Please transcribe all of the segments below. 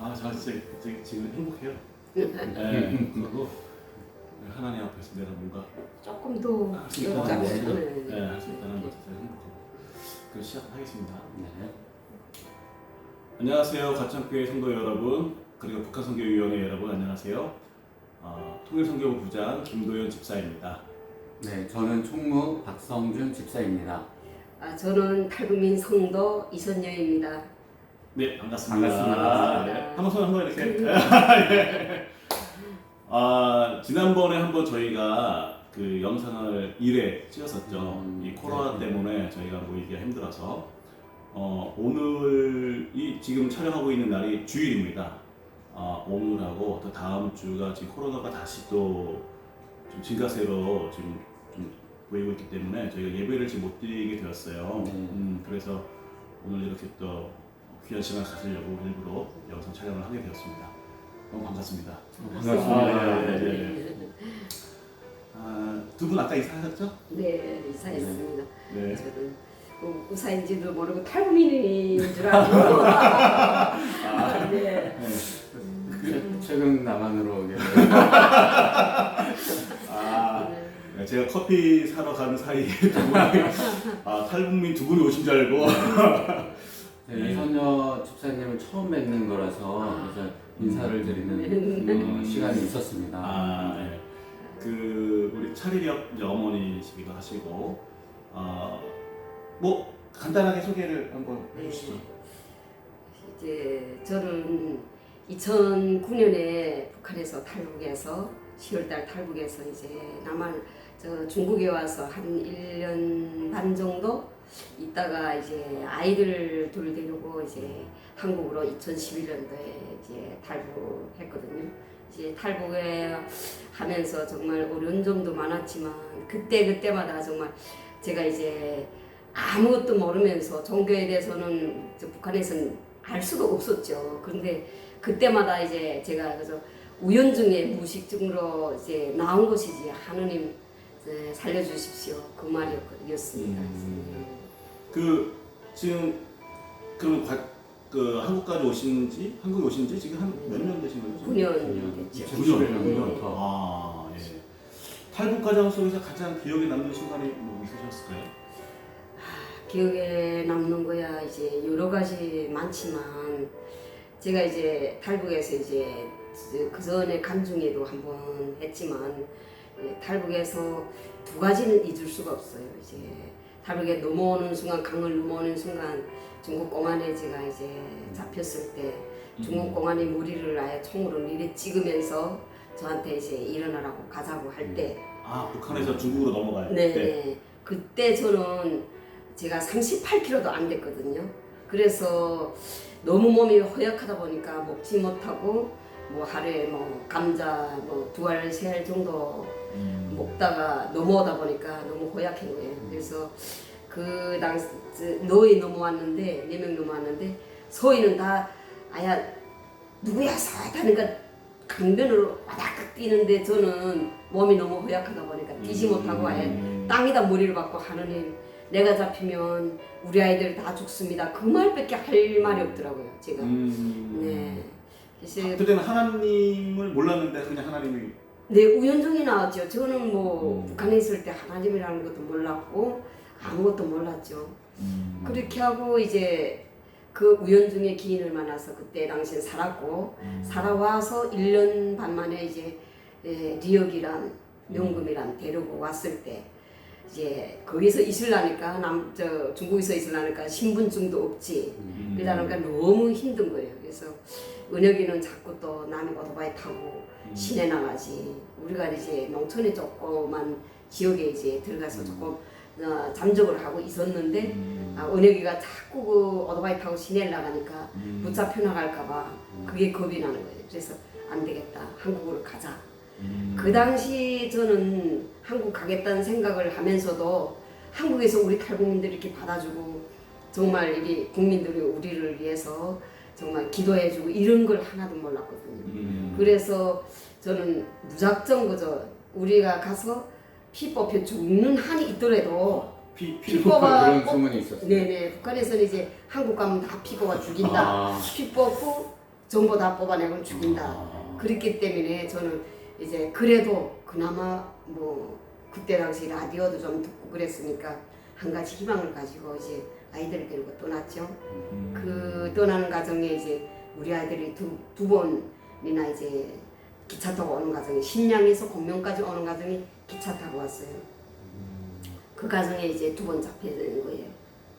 저 진짜 지금 행복해요. 그리고 하나님 앞에서 내가 뭔가 조금 더 할 수 있다는 거, 네. 할 수 있다는 것 자체가 행복해요. 그럼 시작하겠습니다. 네. 안녕하세요, 가천교회 성도 여러분, 그리고 북한선교위원회 여러분, 안녕하세요. 통일선교부 부장 김도현 집사입니다. 네, 저는 총무 박성준 집사입니다. 저는 탈북민 성도 이선녀입니다. 네, 반갑습니다. 반갑습니다. 네, 한번 이렇게. 지난번에 한번 저희가 그 영상을 1회 찍었었죠. 이 코로나 때문에 저희가 모이기가 힘들어서 오늘이 지금 촬영하고 있는 날이 주일입니다. 오늘하고 또 다음 주가 지금 코로나가 다시 또 좀 증가세로 지금 좀 보이고 있기 때문에 저희가 예배를 지금 못 드리게 되었어요. 그래서 오늘 이렇게 또 귀한 시간 가지려고 일부러 영상 촬영을 하게 되었습니다. 너무 반갑습니다. 두 분 아까 이사하셨죠? 네, 이사했습니다. 네. 저는 우사인지도 모르고 탈북민인 줄 알고. 네. 최근 남한으로 오게 네, 제가 커피 사러 가는 사이에 두 분이 탈북민 두 분이 오신 줄 알고 이선녀 집사님을 처음 뵙는 거라서 그래서 인사를 드리는 시간이 있었습니다. 네. 그 우리 차리력 이제 어머니시기도 하시고 뭐 간단하게 소개를 한번 해주시죠. 이제 저는 2009년에 북한에서 탈북해서 10월달 탈북해서 이제 중국에 와서 한 1년 반 정도 있다가 이제 아이들 둘 데리고 이제 한국으로 2011년도에 이제 탈북했거든요. 이제 탈북에 하면서 정말 어려운 점도 많았지만 그때마다 정말 제가 이제 아무것도 모르면서 종교에 대해서는 북한에서는 알 수가 없었죠. 그런데 그때마다 이제 제가 그래서 우연중에 무의식적으로 이제 나온 것이지 하느님 살려주십시오 그 말이었습니다. 그 지금 그럼 그 한국까지 한국에 오신 지 지금 한 몇 년 되신 거죠? 9년 됐죠. 9년. 예. 탈북 과정 속에서 가장 기억에 남는 순간이 뭐 있으셨을까요? 기억에 남는 거야 이제 여러 가지 많지만 제가 이제 탈북해서 이제 그 전에 간중에도 한번 했지만 탈북해서 두 가지는 잊을 수가 없어요. 이제 탈북에 넘어오는 순간 강을 넘어오는 순간 중국 공안에 제가 이제 잡혔을 때 중국 공안이 머리를 아예 총으로 미리 찍으면서 저한테 이제 일어나라고 가자고 할 때 북한에서 중국으로 넘어갈 네, 때 그때 저는 제가 38kg도 안 됐거든요. 그래서 너무 몸이 허약하다 보니까 먹지 못하고 뭐 하루에 뭐 감자 뭐 2알 3알 정도 먹다가 넘어오다 보니까 너무 허약한 거예요. 그래서 그 당시 너희 넘어왔는데 4명 넘어왔는데 서희는 다 아야 누구야 하니까 강변으로 와닥 뛰는데 저는 몸이 너무 허약하다 보니까 뛰지 못하고 아예 땅에다 머리를 박고 하느님 내가 잡히면 우리 아이들 다 죽습니다. 그 말밖에 할 말이 없더라고요. 제가. 네. 그래서 그때는 하나님을 몰랐는데 그냥 하나님이 네, 우연중에 나왔죠. 저는 뭐 북한에 있을 때 하나님이라는 것도 몰랐고 아무것도 몰랐죠. 그렇게 하고 이제 그 우연중에 기인을 만나서 그때 당시엔 살았고 살아와서 1년 반 만에 이제 리역이란 명금이란 데리고 왔을 때 이제 거기서 있으려니까 중국에서 있으려니까 신분증도 없지. 그러다 보니까 너무 힘든 거예요. 그래서 은혁이는 자꾸 또 남의 오토바이 타고 시내 나가지. 우리가 이제 농촌에 조그만 지역에 이제 들어가서 조금 잠적을 하고 있었는데 은혁이가 자꾸 그 오토바이 타고 시내를 나가니까 붙잡혀 나갈까봐 그게 겁이 나는 거예요. 그래서 안 되겠다. 한국으로 가자. 그 당시 저는 한국 가겠다는 생각을 하면서도 한국에서 우리 탈북민들 이렇게 받아주고 정말 이게 국민들이 우리를 위해서 정말 기도해주고 이런 걸 하나도 몰랐거든요. 그래서 저는 무작정 그저 우리가 가서 피 뽑혀 죽는 한이 있더라도 피 뽑아 그런 소문이 있었어요. 네네 북한에서는 이제 한국 가면 다 피 뽑아 죽인다. 피 뽑고 전부 다 뽑아내고 죽인다. 아. 그렇기 때문에 저는 이제 그래도 그나마 뭐 그때 당시 라디오도 좀 듣고 그랬으니까 한 가지 희망을 가지고 이제 아이들을 데리고 떠났죠. 그 떠나는 과정에 이제 우리 아이들이 두 번이나 이제 기차 타고 오는 과정에 신양에서 공명까지 오는 과정에 기차 타고 왔어요. 그 과정에 이제 두 번 잡혀는 거예요.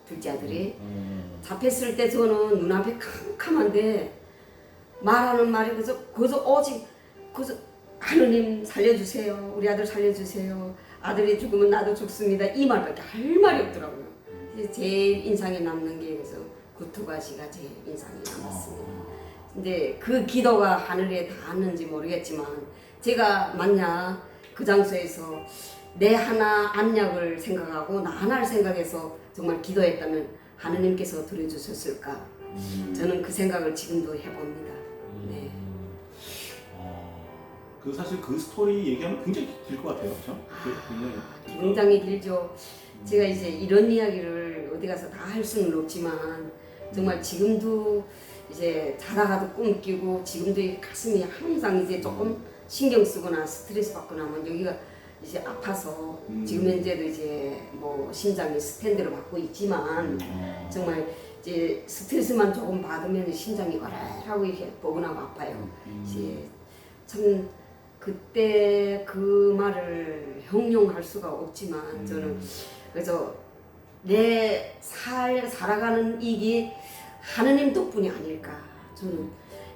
둘째 아들이. 잡혔을 때 저는 눈앞에 캄캄한데 말하는 말이 그저 오직 그저 하느님 살려주세요. 우리 아들 살려주세요. 아들이 죽으면 나도 죽습니다. 이 말밖에 할 말이 없더라고요. 제일 인상에 남는 게 그래서 그 두 가지가 제일 인상에 남았습니다. 근데 그 기도가 하늘에 닿았는지 모르겠지만 제가 만약 그 장소에서 내 하나 안약을 생각하고 나 하나를 생각해서 정말 기도했다면 하느님께서 들어주셨을까? 저는 그 생각을 지금도 해봅니다. 네. 그 사실 그 스토리 얘기하면 굉장히 길 것 같아요, 그렇죠? 굉장히 길죠. 제가 이제 이런 이야기를 어디 가서 다 할 수는 없지만 정말 지금도 이제 자다가도 꿈 끼고 지금도 이 가슴이 항상 이제 조금 신경 쓰거나 스트레스 받거나 하면 여기가 이제 아파서 지금 현재도 이제 뭐 심장이 스탠드를 받고 있지만 정말 이제 스트레스만 조금 받으면 심장이 어랄하고 이렇게 뻐근하고 아파요. 이제 참 그때 그 말을 형용할 수가 없지만 저는 그래서 내 살아가는 이게 하느님 덕분이 아닐까. 저는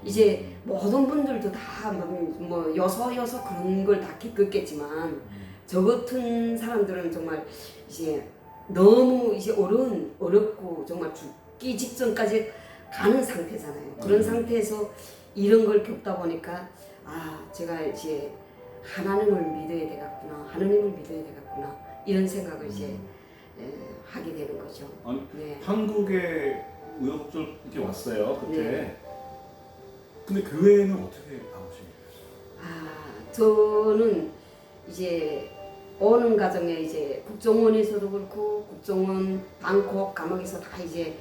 이제 모든 분들도 다 뭐 여서 그런 걸 다 겪었겠지만 저 같은 사람들은 정말 이제 너무 이제 어렵고 정말 죽기 직전까지 가는 상태잖아요. 그런 상태에서 이런 걸 겪다 보니까 아 제가 이제 하나님을 믿어야 되겠구나, 하느님을 믿어야 되겠구나 이런 생각을 이제 하게 되는 거죠. 아니, 네. 한국에 우여곡절 이렇게 왔어요 그때. 네. 근데 교회는 어떻게 나오신 거예요? 아 저는 이제 오는 과정에 이제 국정원에서도 그렇고 국정원 방콕 감옥에서 다 이제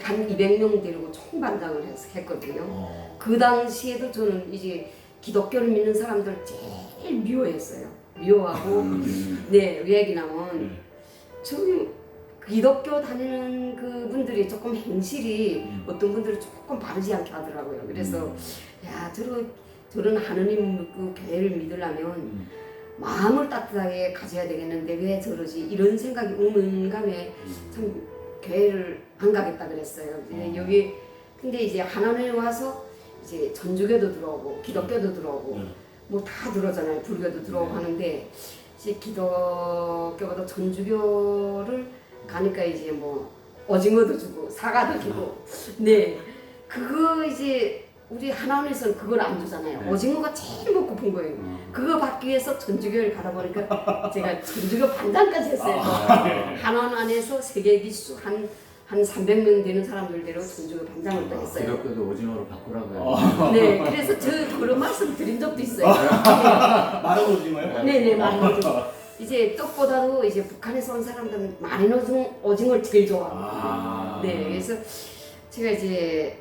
한 200명 데리고 총반장을 했거든요. 그 당시에도 저는 이제 기독교를 믿는 사람들 제일 미워했어요. 미워하고 네 왜 얘기냐면 저기 기독교 다니는 그 분들이 조금 행실이 어떤 분들은 조금 바르지 않게 하더라고요. 그래서 야 저런 하느님 그 교회를 믿으려면 마음을 따뜻하게 가져야 되겠는데 왜 저러지 이런 생각이 오는감에 참 교회를 안 가겠다 그랬어요. 여기 근데 이제 하나님에 와서 이제 전주교도 들어오고 기독교도 들어오고 뭐 다 들어오잖아요. 불교도 들어오고 하는데 이제 기독교보다 전주교를 가니까 이제 뭐 오징어도 주고 사과도 주고 네 그거 이제 우리 하나님에서는 그걸 안 주잖아요. 오징어가 제일 먹고 픈 거예요. 그거 받기 위해서 전주교를 가다 보니까 제가 전주교 반장까지 했어요. 한원 안에서 세계 기수 한 300명 되는 사람들 데리고 전주교 반장을 또 했어요. 기독교도 오징어로 바꾸라고요. 네, 그래서 저 그런 말씀 드린 적도 있어요. 말하고 오징어요? 네네, 많이 이제 떡보다도 이제 북한에서 온 사람들은 많이 오징어를 제일 좋아하고. 네, 그래서 제가 이제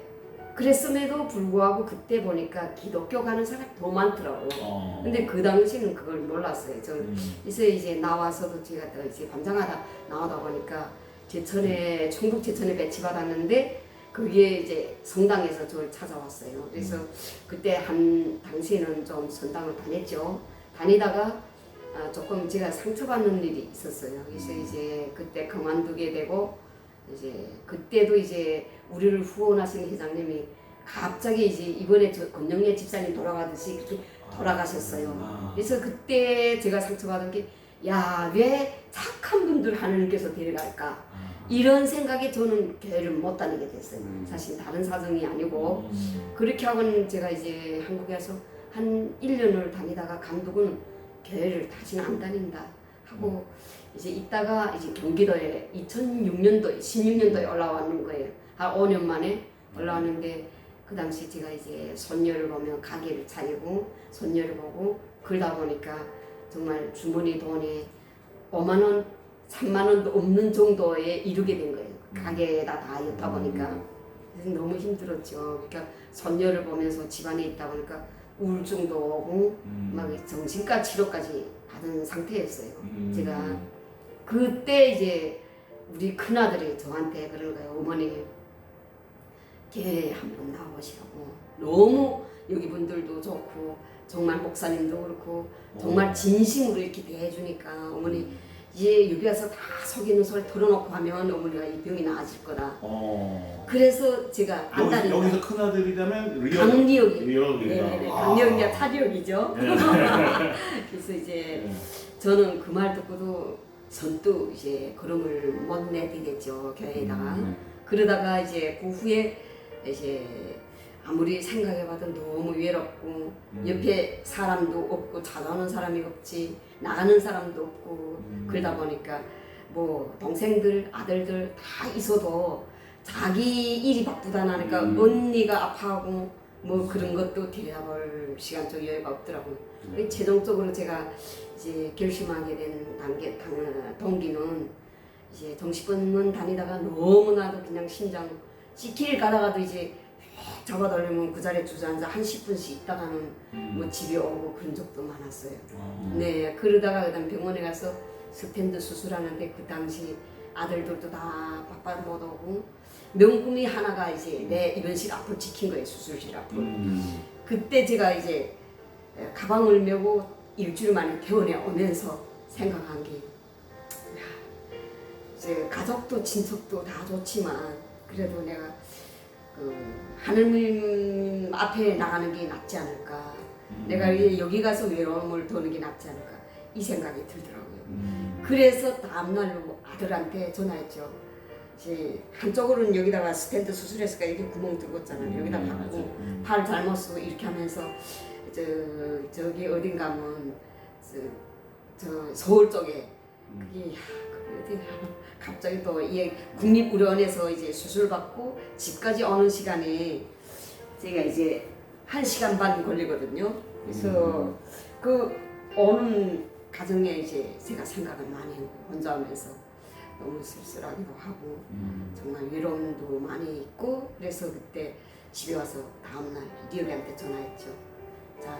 그랬음에도 불구하고 그때 보니까 기독교 가는 사람이 더 많더라고요. 근데 그 당시는 그걸 몰랐어요. 저는 그래서 이제 나와서도 제가 또 이제 반장하다 나오다 보니까 제천에 충북 제천에 배치받았는데 그게 이제 성당에서 저를 찾아왔어요. 그래서 그때 당시에는 좀 선당을 다녔죠. 다니다가 조금 제가 상처받는 일이 있었어요. 그래서 이제 그때 그만두게 되고 이제 그때도 이제 우리를 후원하신 회장님이 갑자기 이제 이번에 저 권영래 집사님 돌아가듯이 그렇게 돌아가셨어요. 그래서 그때 제가 상처받은 게 야, 왜 착한 분들 하느님께서 데려갈까? 이런 생각에 저는 교회를 못 다니게 됐어요. 사실 다른 사정이 아니고 그렇게 하고는 제가 이제 한국에 와서 한 1년을 다니다가 감독은 교회를 다시는 안 다닌다 하고 이제 있다가 이제 경기도에 2006년도 16년도에 올라왔는 거예요. 한 5년 만에 올라왔는데 그 당시 제가 이제 손녀를 보면 가게를 차리고 손녀를 보고 그러다 보니까 정말 주머니 돈이 5만 원, 3만 원도 없는 정도에 이르게 된 거예요. 가게에다 다 였다 보니까 그래서 너무 힘들었죠. 그러니까 손녀를 보면서 집안에 있다 보니까 우울증도 오고 막 정신과 치료까지 받은 상태였어요. 제가 그때 이제 우리 큰아들이 저한테 그러는 거예요. 어머니 교회 한번 나와보시라고. 너무 여기 분들도 좋고 정말 목사님도 그렇고 정말 진심으로 이렇게 대해주니까 어머니 이제 여기 와서 다 속이는 소리 털어놓고 하면 어머니가 이 병이 나아질 거다. 그래서 제가 안다니까 여기서 큰 아들이라면 강리역이 리역이다. 네, 강력이야 차력이죠. 그래서 이제 저는 그 말 듣고도 선뜻 이제 걸음을 못 내디뎠죠 교회에다가. 그러다가 이제 그 후에 이제 아무리 생각해봐도 너무 외롭고 옆에 사람도 없고 찾아오는 사람이 없지 나가는 사람도 없고 그러다 보니까 뭐 동생들 아들들 다 있어도 자기 일이 바쁘다 나니까 언니가 아파하고 뭐 그런 것도 들여다볼 시간적 여유가 없더라고요. 최종적으로 제가 이제 결심하게 된 동기는 이제 정식병원 다니다가 너무나도 그냥 심장 씻길 가다가도 이제 잡아달라면 그 자리에 주저앉아 한 10분씩 있다가는 뭐 집에 오고 그런 적도 많았어요. 네, 그러다가 그다음 병원에 가서 스탠드 수술하는데 그 당시 아들들도 다 바빠 못 오고 명분이 하나가 이제 내 입원실 앞을 지킨 거예요. 수술실 앞을. 그때 제가 이제 가방을 메고 일주일 만에 병원에 오면서 생각한 게 이제 가족도 친척도 다 좋지만 그래도 내가 그 하느님 앞에 나가는 게 낫지 않을까. 내가 여기 가서 외로움을 도는 게 낫지 않을까 이 생각이 들더라고요. 그래서 다음날로 아들한테 전화했죠. 이제 한쪽으로는 여기다가 스탠드 수술했으니까 이렇게 구멍 뚫었잖아요. 여기다 받고 팔 잘못 쓰고 이렇게 하면서 저기 어딘가 하면 저 서울 쪽에 그게 어디 갑자기 또 이 국립의료원에서 이제 수술 받고 집까지 오는 시간에 제가 이제 1시간 반 걸리거든요. 그래서 그 오는 과정에 이제 제가 생각을 많이 하고 혼자 하면서 너무 쓸쓸하기도 하고 정말 외로움도 많이 있고 그래서 그때 집에 와서 다음날 리얼이한테 전화했죠. 자,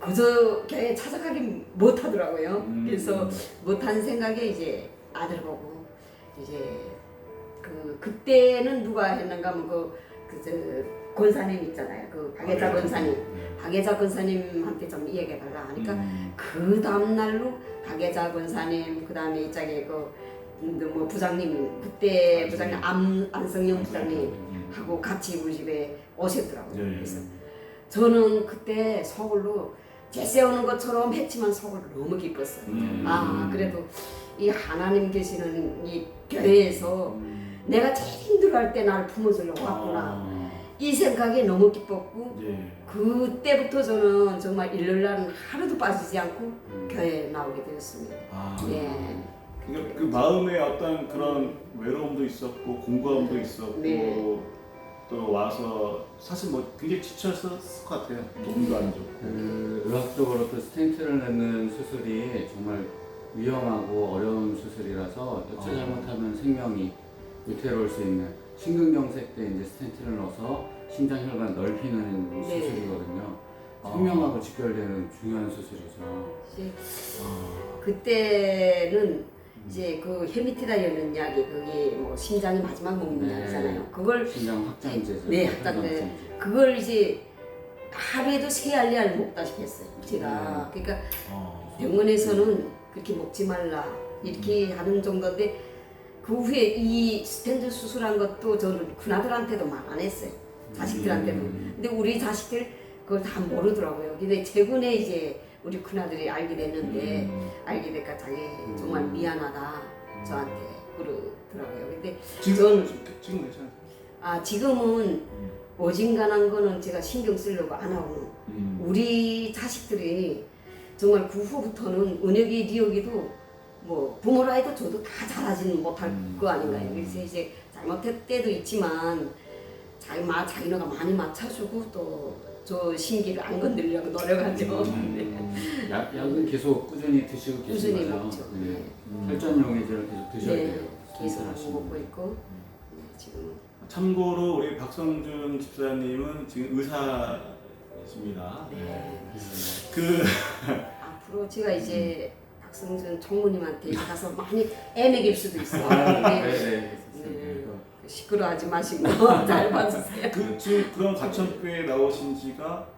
그저 교회 찾아가긴 못하더라고요. 그래서 못한 생각에 이제 아들 보고 이제 그때는 누가 했는가 하면 권사님 있잖아요. 그 박예자 권사님. 박예자 권사님한테 좀 이야기해달라 하니까 그 다음날로 박예자 권사님 그 다음에 이쪽에 뭐 부장님 그때 부장님 안성영 부장님하고 같이 우리 집에 오셨더라고요. 그래서 저는 그때 서울로 제세 오는 것처럼 했지만 서울 너무 기뻤어요. 아 그래도 이 하나님 계시는 이 교회에서 내가 제일 힘들어할 때 나를 품어주려고 왔구나. 이 생각이 너무 기뻤고 그때부터 저는 정말 일요일날은 하루도 빠지지 않고 교회에 나오게 되었습니다. 예. 그러니까 그 마음에 어떤 그런 외로움도 있었고 공부함도 있었고 네. 또 와서 사실 뭐 굉장히 지쳤을 것 같아요. 몸도 안 좋고. 의학적으로 또 스텐트를 넣는 수술이 정말 위험하고 어려운 수술이라서 어쩌 잘못하면 생명이 위태로울 수 있는 심근경색 때 이제 스텐트를 넣어서 심장 혈관 넓히는 네. 수술이거든요. 생명하고 직결되는 중요한 수술이죠. 이제 그때는 이제 그 헤미티다이라는 약이 그게 뭐 심장이 마지막 먹는 약이잖아요. 그걸 심장 확장제죠. 네, 확장제. 그걸 이제 하루에도 3알약 먹다시피 했어요. 제가 그러니까 병원에서는 그렇게 먹지 말라 이렇게 하는 정도인데 그 후에 이 스탠드 수술한 것도 저는 큰아들한테도 말 안 했어요. 자식들한테도. 근데 우리 자식들 그걸 다 모르더라고요. 근데 최근에 이제 우리 큰아들이 알게 됐는데 알게 되니까 자기 정말 미안하다 저한테 그러더라고요. 근데 지금 괜찮아요? 지금은 어진간한 거는 제가 신경 쓰려고 안 하고 우리 자식들이 정말 그 후부터는 은혁이 리혁이도 뭐 부모라 해도 저도 다 잘하지는 못할 거 아닌가요. 그래서 이제 잘못할 때도 있지만 자기네가 많이 맞춰주고 또 저 심기를 안 건드리려고 노력하죠. 약은 계속 꾸준히 드시고 계신 꾸준히 거죠? 먹죠. 네. 혈전용해제를 계속 드셔야 네, 돼요. 계속 하시면. 먹고 있고. 지금. 참고로 우리 박성준 집사님은 지금 의사이십니다. 네. 그 앞으로 제가 이제 박성준 총무님한테 가서 많이 애먹일 수도 있어요. 네, 네. 네. 네. 시끄러워하지 마시고 잘 봐주세요. 지금 그런 가천교회 나오신 지가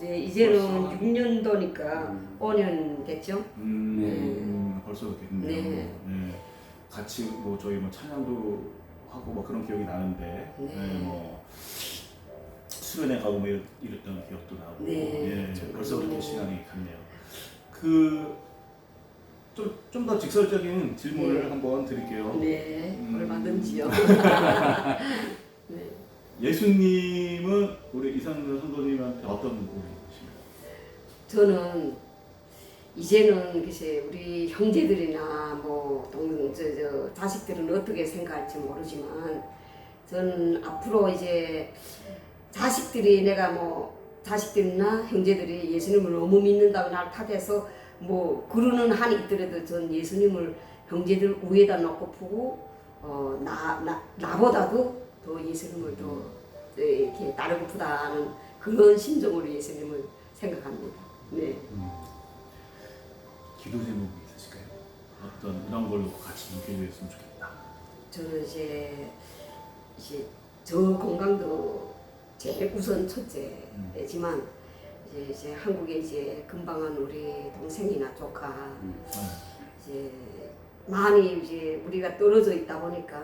이제는 벌써? 6년도니까 5년 됐죠. 벌써 그렇겠네요. 네. 네. 같이 뭐 저희 뭐 찬양도 하고 뭐 그런 기억이 나는데 네. 뭐 수련회 가고 뭐 이랬던 기억도 나고 네. 예, 벌써 그렇게 시간이 갔네요. 그 좀 더 직설적인 질문을 네. 한번 드릴게요. 네, 얼마든지요. 네. 예수님은 우리 이상준 성도님한테 어떤 분이십니까? 저는 이제는 글쎄 우리 형제들이나 뭐 자식들은 어떻게 생각할지 모르지만 저는 앞으로 이제 자식들이 내가 뭐 자식들이나 형제들이 예수님을 너무 믿는다고 날 탓해서 뭐 그러는 한이 있더라도 전 예수님을 형제들 위에다 놓고 보고 나보다도 더 예수님을 더 이렇게 따르고프다는 그런 심정으로 예수님을 생각합니다. 네. 기도 제목이 있으실까요? 어떤 이런 걸로 같이 기도했으면 좋겠다. 저는 이제 저 건강도 제일 우선 첫째지만 이제 한국에 이제 금방한 우리 동생이나 조카 이제 많이 이제 우리가 떨어져 있다 보니까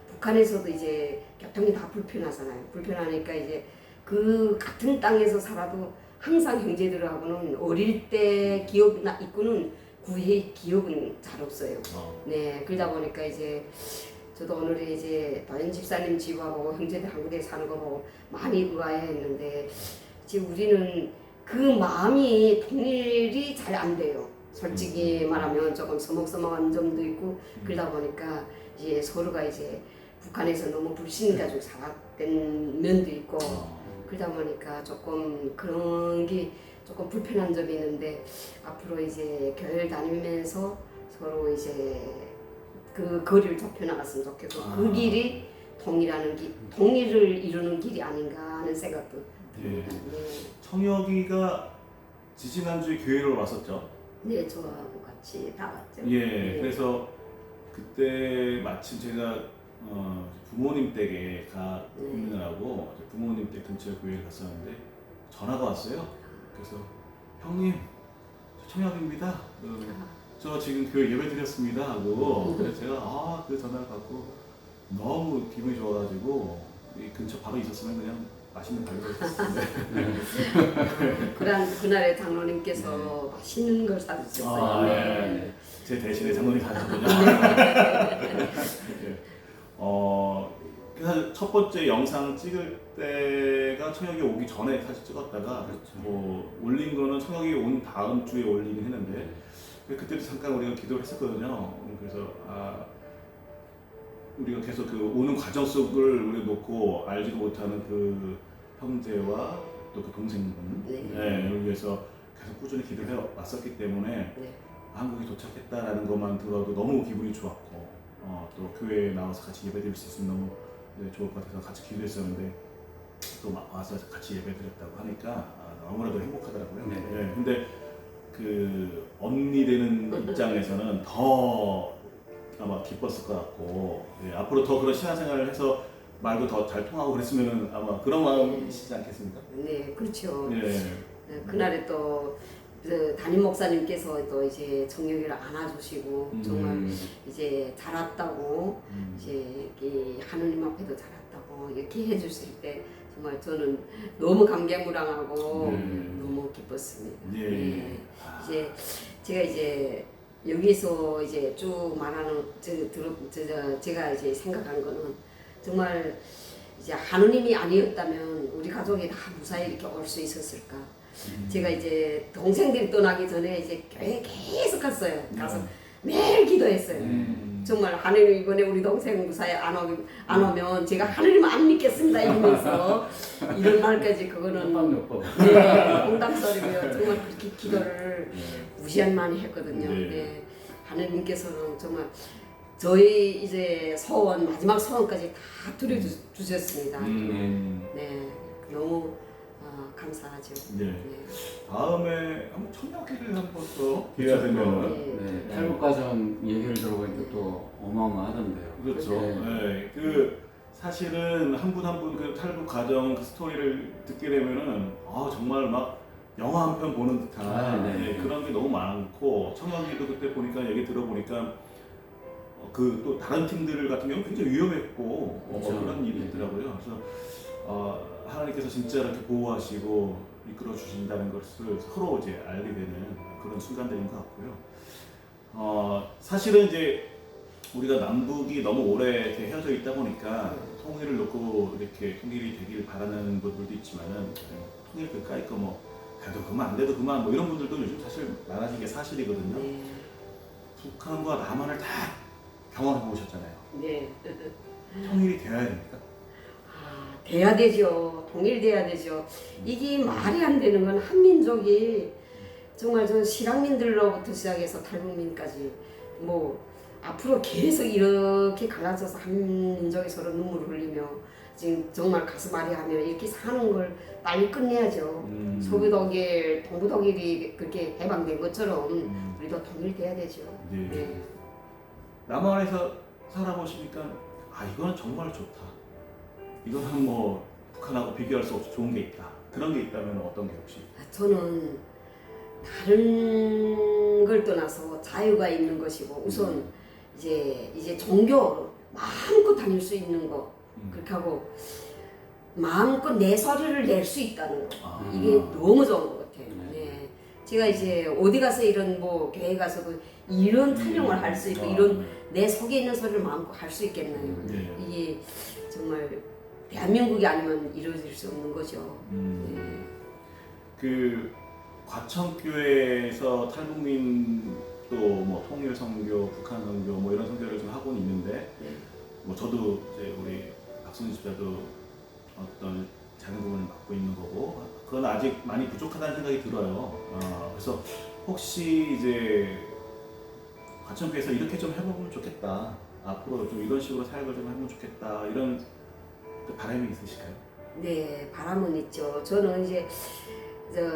북한에서도 이제 교통이 다 불편하잖아요. 불편하니까 이제 그 같은 땅에서 살아도 항상 형제들하고는 어릴 때 기억이 있고는 구의 기억은 잘 없어요. 네, 그러다 보니까 이제 저도 오늘 이제 도현 집사님 집하고 형제들 한국에 사는 거 보고 많이 의아해했는데 지금 우리는 그 마음이 통일이 잘 안 돼요. 솔직히 말하면 조금 서먹서먹한 점도 있고 그러다 보니까 이제 서로가 이제 북한에서 너무 불신가지고 살았던 면도 있고 그러다 보니까 조금 그런 게 조금 불편한 점이 있는데 앞으로 이제 교회를 다니면서 서로 이제 그 거리를 좁혀 나갔으면 좋겠고 그 길이 통일하는 길, 통일을 이루는 길이 아닌가 하는 생각도 듭니다. 네. 청혁이가 지지난주에 교회로 왔었죠. 네, 저하고 같이 다 왔죠. 예, 네. 그래서 그때 마침 제가 부모님 댁에 있느라고 부모님 댁 근처에 교회를 갔었는데 전화가 왔어요. 그래서 형님, 저 청혁입니다. 저 지금 교회 예배 드렸습니다 하고 그래서 제가 그 전화를 받고 너무 기분이 좋아가지고 이 근처 바로 있었으면 그냥 맛있는 갈비를 했을 텐데. 그날에 장로님께서 맛있는 걸 사주셨어요. 네. 제 대신에 장로님 가셨군요. 네. 그래서 첫 번째 영상 찍을 때가 청혁이 오기 전에 사실 찍었다가 그렇죠. 뭐 올린 거는 청혁이 온 다음 주에 올리긴 했는데 그때도 잠깐 우리가 기도를 했었거든요. 그래서 우리가 계속 그 오는 과정 속을 우리 놓고 알지도 못하는 그 형제와 또 그 동생분 를 위해서 계속 꾸준히 기도해 왔었기 때문에 한국에 도착했다라는 것만 들어도 너무 기분이 좋았고 또 교회에 나와서 같이 예배드릴 수 있으면 너무 좋을 것 같아서 같이 기도했었는데 또 와서 같이 예배드렸다고 하니까 너무나도 행복하더라고요. 네. 근데 그 언니 되는 입장에서는 더 아마 기뻤을 것 같고 앞으로 더 그런 신앙생활을 해서 말도 더 잘 통하고 그랬으면 아마 그런 마음이시지 않겠습니까? 네, 그렇죠. 네. 그날에 또 담임 목사님께서 또 이제 청혁이를 안아주시고 정말 이제 잘 왔다고 이제 이렇게 하느님 앞에도 잘 왔다고 이렇게 해주실 때 정말 저는 너무 감개무량하고 너무 기뻤습니다. 네. 이제 제가 이제 여기서 이제 쭉 말하는 제가 이제 생각한 거는 정말 이제 하느님이 아니었다면 우리 가족이 다 무사히 이렇게 올 수 있었을까? 제가 이제 동생들이 떠나기 전에 이제 교회 계속 갔어요. 가서 매일 기도했어요. 정말 하느님 이번에 우리 동생 무사히 안 오면 제가 하느님 안 믿겠습니다 이러면서 이런 말까지 그거는 농담소리고요. 정말 그렇게 기도를 무시한 많이 했거든요. 하느님께서는 정말 저희 이제 소원 마지막 소원까지 다 들어주셨습니다. 네, 너무 감사하죠. 네. 네. 다음에 한번 청약기를 한번 또 기회가 되면 네, 탈북 과정 얘기를 들어보니까 또 어마어마하던데요. 그렇죠. 네. 네. 그 사실은 한 분 한 분 그 탈북 과정 그 스토리를 듣게 되면은 정말 막 영화 한 편 보는 듯한 네. 그런 게 너무 많고 청약기도 그때 보니까 얘기 들어보니까 그 또 다른 팀들 같은 경우 는 굉장히 위험했고 그렇죠. 그런 일이 네. 있더라고요. 그래서 하나님께서 진짜 이렇게 보호하시고 이끌어 주신다는 것을 서로 이제 알게 되는 그런 순간들인 것 같고요. 사실은 이제 우리가 남북이 너무 오래 이렇게 헤어져 있다 보니까 통일을 놓고 이렇게 통일이 되길 바라는 분들도 있지만은 통일 그까이 거 해도 그만 안 돼도 그만 이런 분들도 요즘 사실 많아진 게 사실이거든요. 네. 북한과 남한을 다 경험해 보셨잖아요. 네. 통일이 되어야 됩니까? 돼야 되죠. 통일돼야 되죠. 이게 말이 안 되는 건 한민족이 정말 저 실향민들로부터 시작해서 탈북민까지 앞으로 계속 이렇게 갈라져서 한민족이 서로 눈물을 흘리며 지금 정말 가슴 아리하며 이렇게 사는 걸 빨리 끝내야죠. 소비 독일, 동부 독일이 그렇게 해방된 것처럼 우리도 통일돼야 되죠. 네. 네. 남한에서 살아보시니까 이거는 정말 좋다. 이거는 북한하고 비교할 수 없이 좋은 게 있다. 그런 게 있다면 어떤 게 혹시? 저는 다른 걸 떠나서 자유가 있는 것이고 우선 이제 종교 마음껏 다닐 수 있는 거 그렇게 하고 마음껏 내 소리를 낼 수 있다는 거 이게 너무 좋은 것 같아요. 네. 제가 이제 어디 가서 이런 교회 가서도 이런 찬양을 할 수 있고 이런 내 속에 있는 소리를 마음껏 할 수 있겠나요? 네. 이게 정말 대한민국이 아니면 이루어질 수 없는 거죠. 네. 그 과천교회에서 탈북민 또 통일 선교, 북한 선교 이런 선교를 좀 하고는 있는데 저도 이제 우리 박순희 집사도 어떤 작은 부분을 맡고 있는 거고 그건 아직 많이 부족하다는 생각이 들어요. 그래서 혹시 이제 과천교회에서 이렇게 좀 해보면 좋겠다. 앞으로 좀 이런 식으로 사역을 좀 해보면 좋겠다. 이런 바람이 있으실까요? 네, 바람은 있죠. 저는 이제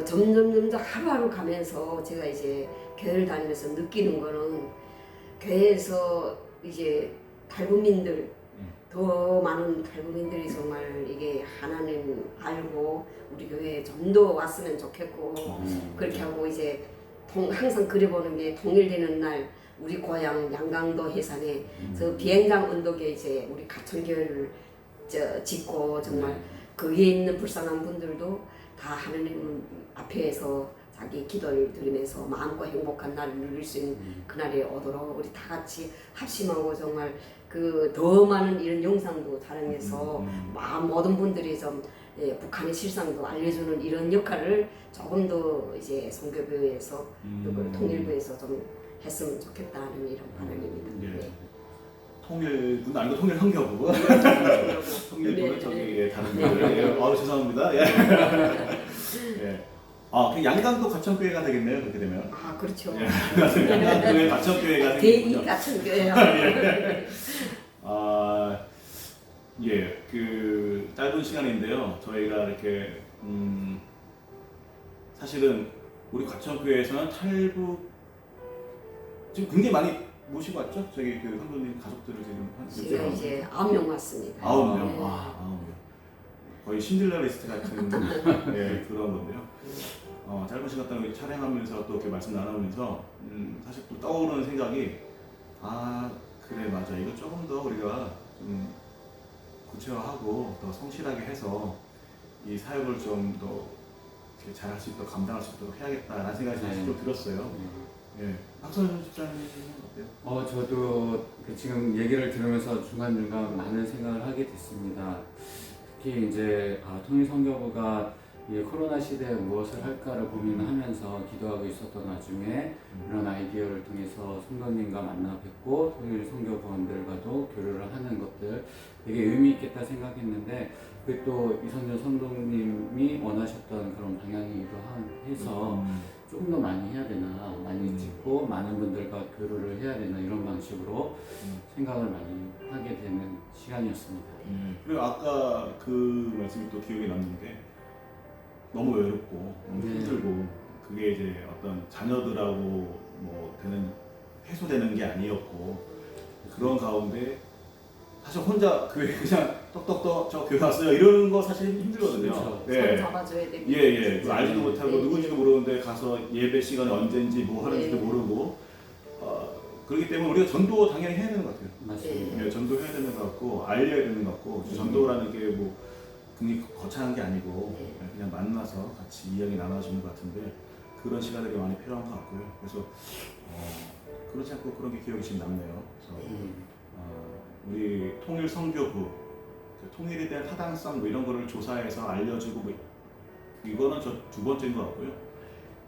점점 하루하루 가면서 제가 이제 교회를 다니면서 느끼는 거는 교회에서 이제 탈북민들 더 많은 탈북민들이 정말 이게 하나님 알고 우리 교회에 좀 더 왔으면 좋겠고 그렇게 하고 이제 항상 그려보는 게 통일되는 날 우리 고향 양강도 해산에 저 비행장 언덕에 이제 우리 가천교회를 짓고 정말 그 위에 있는 불쌍한 분들도 다 하나님 앞에서 자기 기도를 드리면서 마음껏 행복한 날을 누릴 수 있는 그날이 오도록 우리 다 같이 합심하고 정말 그 더 많은 이런 영상도 촬영해서 모든 분들이 좀 북한의 실상도 알려주는 이런 역할을 조금 더 이제 선교부에서 그리고 통일부에서 좀 했으면 좋겠다는 이런 바람입니다. 네. 통일부는 아니고 통일 환경부. 통일부는 저기 다른 분들. 죄송합니다. 예. 그 양강도 가천교회가 되겠네요. 그렇게 되면. 그렇죠. 양강도에 가천교회가 대이 되겠군요. 가천교회요. 그 짧은 시간인데요. 저희가 이렇게 사실은 우리 과천교회에서는 탈북 지금 굉장히 많이 모시고 왔죠? 저기 그 선교님 가족들을 지금 제가 이제 9명 왔습니다. 9명. 네. 9명. 거의 신들라 리스트 같은 그런 건데요. 짧은 시간 동안 촬영하면서 또 이렇게 말씀 나누면서 사실 또 떠오르는 생각이 그래 맞아 이거 조금 더 우리가 구체화하고 더 성실하게 해서 이 사역을 좀 더 잘할 수 있도록 감당할 수 있도록 해야겠다라는 생각이 사실 좀 들었어요. 박선희 집사님은 어때요? 저도 지금 얘기를 들으면서 중간중간 많은 생각을 하게 됐습니다. 특히 이제 통일선교부가 이 코로나 시대에 무엇을 할까를 고민하면서 기도하고 있었던 와중에 이런 아이디어를 통해서 성도님과 만나 뵙고 통일 선교부원들과도 교류를 하는 것들 되게 의미 있겠다 생각했는데 그게 또 이성준 선동님이 원하셨던 그런 방향이기도 해서 조금 더 많이 해야 되나, 많이 찍고 많은 분들과 교류를 해야 되나 이런 방식으로 생각을 많이 하게 되는 시간이었습니다. 그리고 아까 그 말씀이 또 기억에 남는 게 너무 외롭고 너무 네. 힘들고 그게 이제 어떤 자녀들하고 뭐 되는 해소되는 게 아니었고 그런 가운데 사실 혼자 교회 그냥 떡떡떡 저 교회 왔어요 이러는 거 사실 힘들거든요. 그렇죠. 손 예. 잡아줘야 되고. 예. 그 알지도 못하고 네. 누군지도 모르는데 가서 예배 시간이 언젠지 뭐 하는지도 네. 모르고 그렇기 때문에 우리가 전도 당연히 해야 되는 것 같아요. 맞습니다. 예, 전도해야 되는 것 같고 알려야 되는 것 같고 전도라는 게 뭐 굉장히 거창한 게 아니고 네. 그냥 만나서 같이 이야기 나눠주는 것 같은데 그런 시간들이 많이 필요한 것 같고요. 그래서 그렇지 않고 그런 게 기억이 지금 남네요. 그래서 우리 통일 선교부 그 통일에 대한 타당성 뭐 이런 거를 조사해서 알려주고 뭐 이거는 저 두 번째인 것 같고요.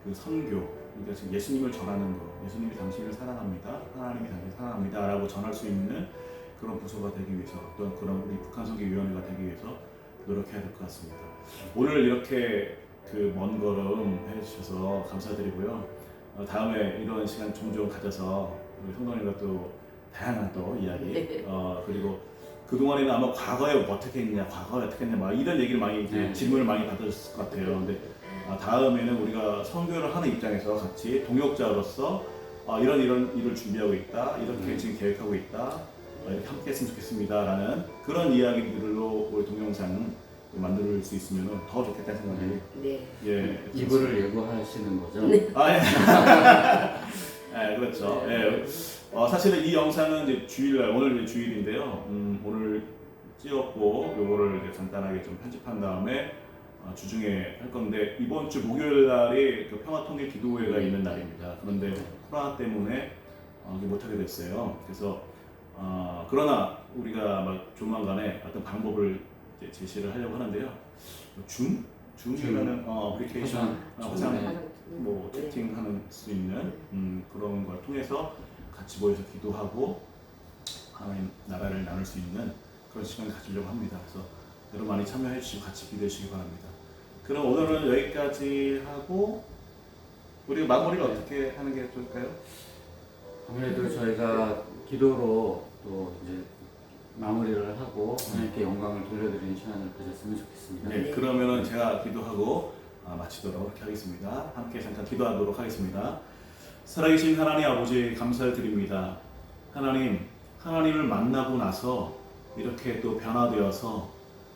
그 선교 그러니까 지금 예수님을 전하는 거, 예수님이 당신을 사랑합니다, 하나님이 당신을 사랑합니다라고 전할 수 있는 그런 부서가 되기 위해서 어떤 그런 우리 북한 선교위원회가 되기 위해서 노력해야 될 것 같습니다. 오늘 이렇게 그 먼 걸음 해주셔서 감사드리고요. 다음에 이런 시간 종종 가져서 우리 성도님과 또 다양한 또 이야기 그리고 그 동안에는 아마 과거에 어떻게 했냐, 과거에 어떻게 했냐, 막 이런 얘기를 많이 네. 질문을 많이 받으셨을 것 같아요. 근데 다음에는 우리가 선교를 하는 입장에서 같이 동역자로서 이런 일을 준비하고 있다, 이렇게 지금 계획하고 있다, 이렇게 함께했으면 좋겠습니다라는 그런 이야기들로 우리 동영상 만들 수 있으면 더 좋겠다는 생각이 네. 예 이불을 예고하시는 거죠? 네. 예, 그렇죠. 예. 사실은 이 영상은 이제 주일날 오늘 이제 주일인데요. 오늘 찍었고 요거를 이제 간단하게 좀 편집한 다음에 주중에 할 건데 이번 주 목요일 날이 그 평화통일 기도회가 있는 날입니다. 그런데 코로나 때문에 이게 못하게 됐어요. 그래서 그러나 우리가 막 조만간에 어떤 방법을 이제 제시를 하려고 하는데요. 줌이라는 어플리케이션 화상 뭐 채팅하는 수 있는 그런 걸 통해서 같이 모여서 기도하고 하나님 나라를 나눌 수 있는 그런 시간을 가지려고 합니다. 그래서 여러분 많이 참여해 주시고 같이 기도해 주시기 바랍니다. 그럼 오늘은 여기까지 하고 우리 마무리를 어떻게 하는 게 좋을까요? 아무래도 저희가 기도로 또 이제 마무리를 하고 하나님께 영광을 돌려드리는 시간을 가졌으면 좋겠습니다. 네, 그러면은 제가 기도하고 마치도록 하겠습니다. 함께 잠깐 기도하도록 하겠습니다. 살아계신 하나님 아버지 감사를 드립니다. 하나님을 만나고 나서 이렇게 또 변화되어서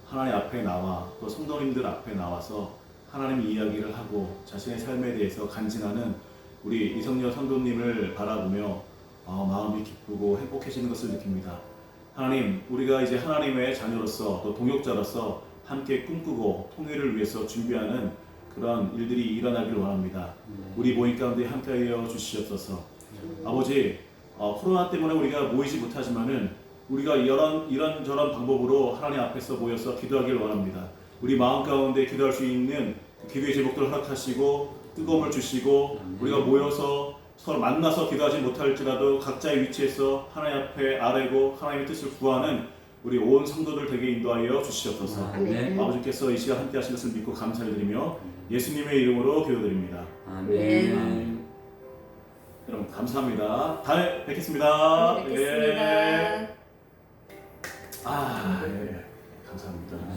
하나님 앞에 나와 또 성도님들 앞에 나와서 하나님 이야기를 하고 자신의 삶에 대해서 간증하는 우리 이성녀 성도님을 바라보며 마음이 기쁘고 행복해지는 것을 느낍니다. 하나님, 우리가 이제 하나님의 자녀로서 또 동역자로서 함께 꿈꾸고 통일을 위해서 준비하는 그런 일들이 일어나길 원합니다. 우리 모임 가운데 함께하여 주시옵소서. 아버지, 코로나 때문에 우리가 모이지 못하지만은 우리가 이런저런 방법으로 하나님 앞에서 모여서 기도하길 원합니다. 우리 마음 가운데 기도할 수 있는 기도의 제목들을 허락하시고 뜨거움을 주시고 우리가 모여서 서로 만나서 기도하지 못할지라도 각자의 위치에서 하나님 앞에 아뢰고 하나님의 뜻을 구하는 우리 온 성도들 되게 인도하여 주시옵소서. 아멘. 아버지께서 이 시간 함께 하신 것을 믿고 감사를 드리며 예수님의 이름으로 기도드립니다. 아멘. 여러분 감사합니다. 다음에 뵙겠습니다. 뵙겠습니다. 예. 감사합니다.